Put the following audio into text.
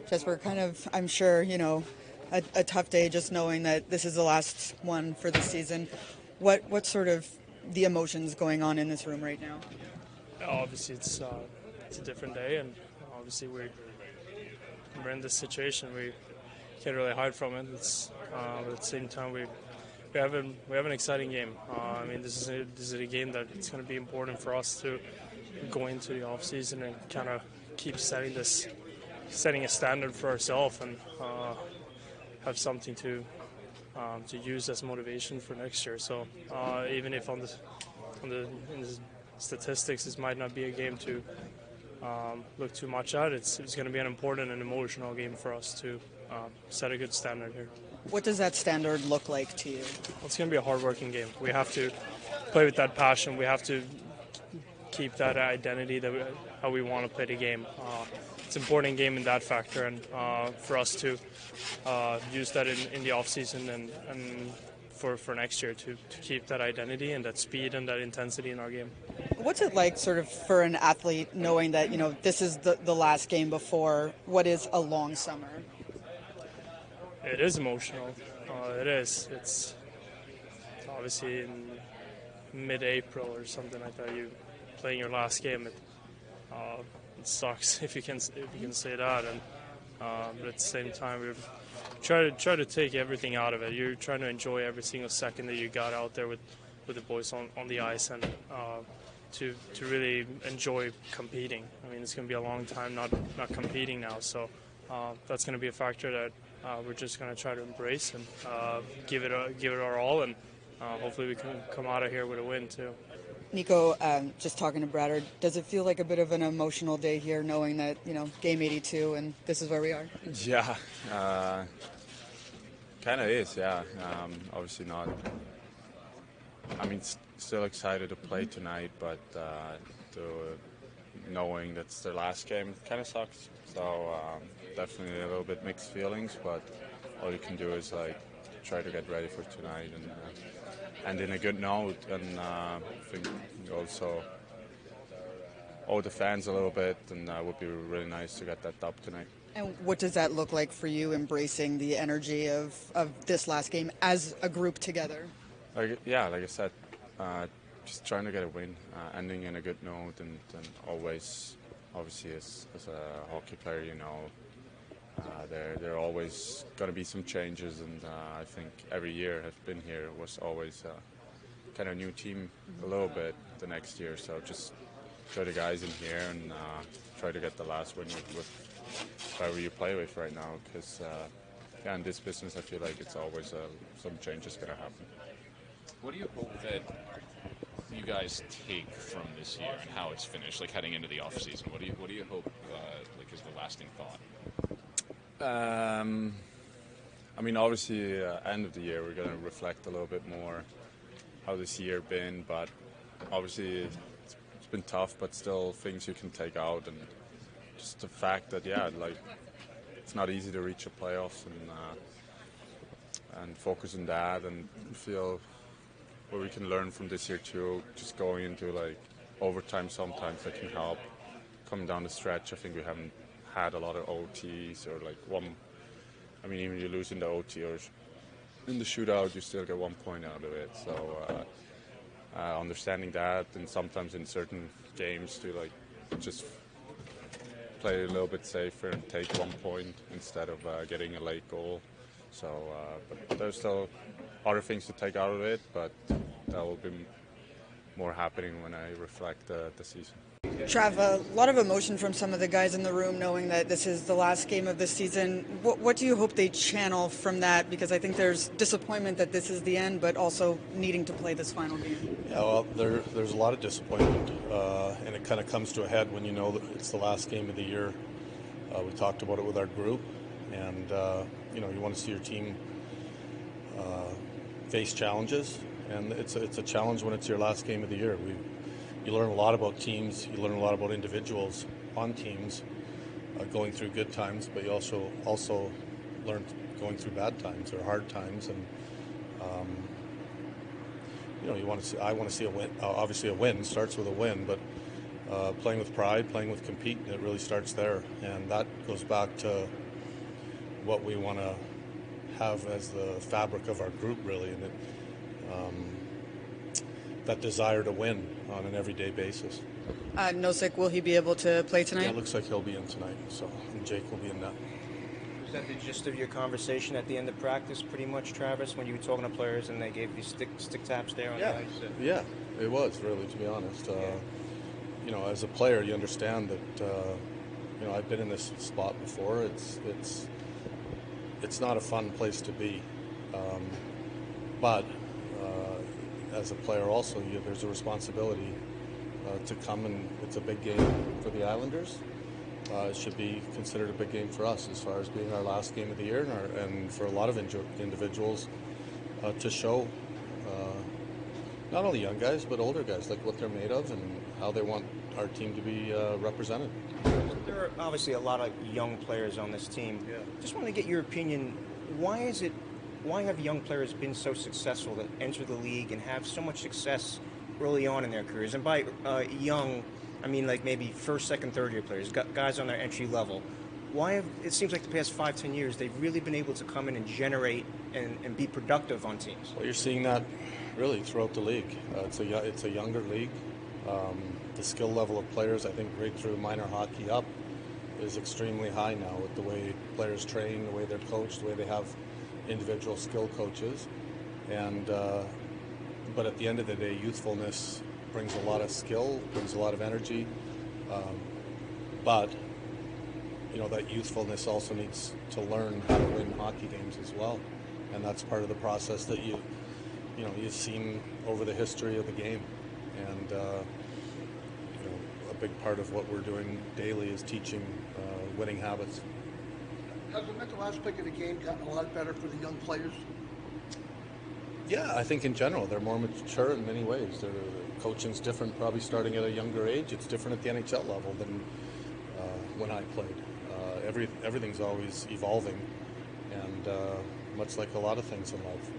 Jesper, kind of, I'm sure, a tough day just knowing that this is the last one for the season. What sort of the emotions going on in this room right now? Obviously, it's a different day, and obviously we're in this situation. We can't really hide from it. But at the same time, we have an exciting game. I mean, this is a game that it's going to be important for us to go into the off season and kind of keep setting a standard for ourselves and have something to use as motivation for next year. So even if in the statistics, this might not be a game to look too much at. It's going to be an important and emotional game for us to set a good standard here. What does that standard look like to you? Well, it's going to be a hard-working game. We have to play with that passion. We have to keep that identity how we want to play the game. It's an important game in that factor, and for us to use that in the off-season and for next year to keep that identity and that speed and that intensity in our game. What's it like sort of for an athlete knowing that, this is the last game before what is a long summer? It is emotional. It is. It's obviously in mid-April or something like that. You playing your last game. It sucks if you can say that. And but at the same time, we try to take everything out of it. You're trying to enjoy every single second that you got out there with the boys on the ice, and to really enjoy competing. I mean, it's going to be a long time not competing now, so that's going to be a factor that we're just going to try to embrace and give it our all, and hopefully we can come out of here with a win too. Nico, just talking to Bratt, does it feel like a bit of an emotional day here knowing that, game 82 and this is where we are? Yeah, kind of is, yeah. Obviously not. I mean, still excited to play tonight, but knowing that's their last game kind of sucks. So definitely a little bit mixed feelings, but all you can do is try to get ready for tonight and in a good note. And I think also owe the fans a little bit, and it would be really nice to get that dub tonight. And what does that look like for you, embracing the energy of this last game as a group together? Like I said, just trying to get a win, ending in a good note, and always, obviously, as a hockey player, there are always going to be some changes, and I think every year I've been here was always kind of a new team a little bit the next year. So just show the guys in here and try to get the last win with whoever you play with right now, because in this business I feel like it's always some changes going to happen. What do you hope that you guys take from this year and how it's finished, heading into the off season? What do you hope is the lasting thought? I mean, obviously, end of the year we're going to reflect a little bit more how this year been, but obviously it's been tough, but still things you can take out, and just the fact that it's not easy to reach a playoffs, and focus on that, and feel what we can learn from this year too. Just going into overtime sometimes that can help. Coming down the stretch, I think we haven't had a lot of OTs or one. I mean, even you lose in the OT or in the shootout, you still get 1 point out of it. So understanding that, and sometimes in certain games to just play a little bit safer and take 1 point instead of getting a late goal. So, but there's still other things to take out of it, but that will be more happening when I reflect the season. Trav, a lot of emotion from some of the guys in the room knowing that this is the last game of the season. What do you hope they channel from that? Because I think there's disappointment that this is the end, but also needing to play this final game. Yeah, well, there's a lot of disappointment, and it kind of comes to a head when you know that it's the last game of the year. We talked about it with our group, and you want to see your team face challenges, and it's a challenge when it's your last game of the year. You learn a lot about teams, you learn a lot about individuals on teams going through good times, but you also learn going through bad times or hard times, and I want to see a win. Obviously, a win starts with a win, but playing with pride, playing with compete, it really starts there, and that goes back to what we want to have as the fabric of our group, really, and that desire to win on an everyday basis. Nosek, will he be able to play tonight? Yeah, it looks like he'll be in tonight, so and Jake will be in net. Was that the gist of your conversation at the end of practice, pretty much, Travis, when you were talking to players and they gave you stick taps there on the ice? Yeah, it was, really, to be honest. You know, as a player, you understand that, you know, I've been in this spot before. It's not a fun place to be. But as a player also, there's a responsibility to come, and it's a big game for the Islanders. It should be considered a big game for us as far as being our last game of the year, and for a lot of individuals to show not only young guys but older guys, like what they're made of and how they want our team to be represented. There are obviously a lot of young players on this team. Yeah. Just want to get your opinion. Why have young players been so successful that enter the league and have so much success early on in their careers? And by young, I mean like maybe first, second, third year players, guys on their entry level. It seems like the past 5-10 years, they've really been able to come in and generate and be productive on teams? Well, you're seeing that really throughout the league. It's a younger league. The skill level of players, I think, right through minor hockey up, is extremely high now with the way players train, the way they're coached, the way they have individual skill coaches. And but at the end of the day, youthfulness brings a lot of skill, brings a lot of energy. But you know, that youthfulness also needs to learn how to win hockey games as well, and that's part of the process that you've seen over the history of the game. And you know, a big part of what we're doing daily is teaching winning habits. Has the mental aspect of the game gotten a lot better for the young players? Yeah, I think in general they're more mature in many ways. Their coaching's different, probably starting at a younger age. It's different at the NHL level than when I played. Everything's always evolving, and much like a lot of things in life.